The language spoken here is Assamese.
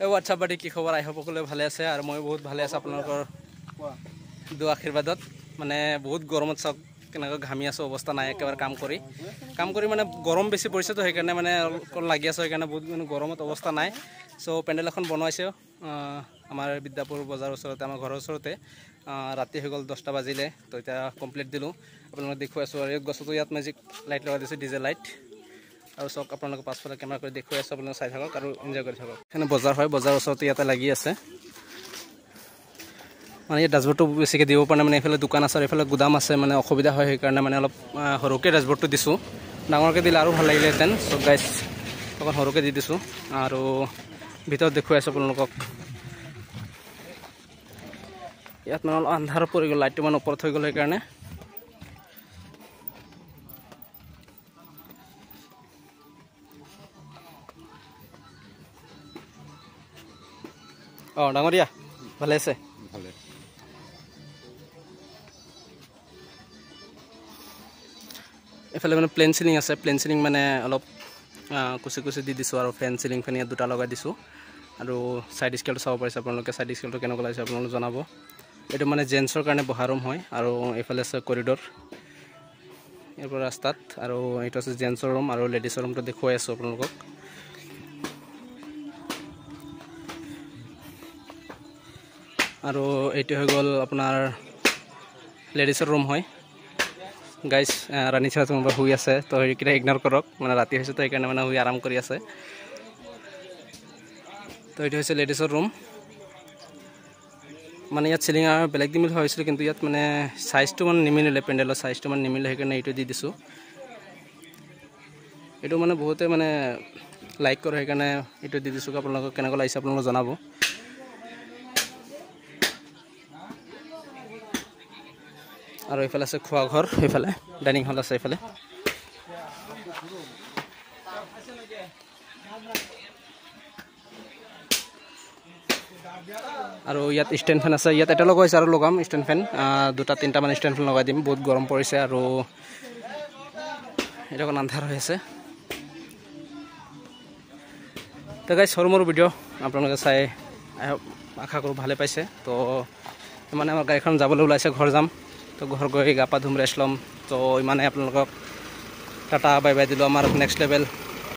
হোৱাটছআপ বাদী কি খবৰ আই হোপ সকলোৱে ভালে আছে আৰু মই বহুত ভালে আছোঁ আপোনালোকৰ দুআ আশীৰ্বাদত মানে বহুত গৰমত চাওক কেনেকৈ ঘামি আছোঁ অৱস্থা নাই একেবাৰে কাম কৰি মানে গৰম বেছি পৰিছে তো সেইকাৰণে মানে অলপ লাগি আছোঁ সেইকাৰণে বহুত মানে গৰমত অৱস্থা নাই চ' পেণ্ডেল এখন বনাইছে আমাৰ বিদ্যাপুৰ বজাৰৰ ওচৰতে আমাৰ ঘৰৰ ওচৰতে ৰাতি হৈ গ'ল 10টা বাজিলে তো এতিয়া কমপ্লিট দিলোঁ আপোনালোকক দেখুৱাই আছোঁ আৰু এই গছতো ইয়াত মেজিক লাইট লগাই দিছোঁ ডিজে লাইট আৰু চাওক আপোনালোকে পাছফালে কেমেৰা কৰি দেখুৱাই আছোঁ আপোনালোকে চাই থাকক আৰু এনজয় কৰি থাকক এখানে বজাৰ হয় বজাৰৰ ওচৰতে ইয়াতে লাগি আছে মানে এই ডাষ্টবিনটো বেছিকৈ দিব পৰা নাই মানে এইফালে দোকান আছে আৰু এইফালে গুদাম আছে মানে অসুবিধা হয় সেইকাৰণে মানে অলপ সৰুকৈ ডাষ্টবিনটো দিছোঁ ডাঙৰকৈ দিলে আৰু ভাল লাগিলেহেঁতেন চব গাইজ অকণ সৰুকৈ দি দিছোঁ আৰু ভিতৰত দেখুৱাই আছোঁ আপোনালোকক ইয়াত মানে অলপ আন্ধাৰ পৰি গ'ল লাইটটো মানে ওপৰত হৈ গ'ল সেইকাৰণে ডাঙৰীয়া ভালে আছে ভালে এইফালে মানে প্লেন চিলিং আছে প্লেন চিলিং মানে অলপ কুচি দি দিছোঁ আৰু ফেন চিলিং ফেন ইয়াত দুটা লগাই দিছোঁ আৰু ছাইড স্কেলটো চাব পাৰিছে আপোনালোকে ছাইড স্কেলটো কেনেকুৱা লাগিছে আপোনালোকে জনাব এইটো মানে জেন্টছৰ কাৰণে বহা ৰুম হয় আৰু এইফালে আছে কৰিডৰ ইয়াৰ পৰা ৰাস্তাত আৰু এইটো আছে জেন্টছৰ ৰুম আৰু লেডিছৰ ৰুমটো দেখুৱাই আছোঁ আপোনালোকক আৰু এইটো হৈ গ'ল আপোনাৰ লেডিছৰ ৰুম হয় গাইজ ৰাণী চাহ কোনোবা শুই আছে তো সেইকেইটা ইগন'ৰ কৰক মানে ৰাতি হৈছে তো সেইকাৰণে মানে শুই আৰাম কৰি আছে তো এইটো হৈছে লেডিছৰ ৰুম মানে ইয়াত চিলিং আৰু বেলেগ দিম বুলি ভাবিছিলোঁ কিন্তু ইয়াত মানে চাইজটো মানে নিমিলিলে পেণ্ডেলৰ চাইজটো মানে নিমিলে সেইকাৰণে এইটো দি দিছোঁ এইটো মানে বহুতে মানে লাইক কৰে সেইকাৰণে এইটো দি দিছোঁ আপোনালোকক কেনেকুৱা লাগিছে আপোনালোকে জনাব আৰু এইফালে আছে খোৱা ঘৰ সেইফালে ডাইনিং হল আছে এইফালে আৰু ইয়াত ষ্টেণ্ড ফেন আছে ইয়াত এটা লগাইছে আৰু লগাম ষ্টেণ্ড ফেন দুটা তিনিটা মানে ষ্টেণ্ড ফেন লগাই দিম বহুত গৰম পৰিছে আৰু এটা অকণ আন্ধাৰ হৈ আছে তো গাইজ সৰু মোৰ ভিডিঅ' আপোনালোকে চাই আশা কৰোঁ ভালে পাইছে তো মানে আমাৰ গাড়ীখন যাবলৈ ওলাইছে ঘৰ যাম তো ঘৰ গৈ গা পা ধুম ৰেষ্ট ল'ম তো ইমানে আপোনালোকক টাটা বাই বাই দিলোঁ আমাৰ নেক্সট লেভেল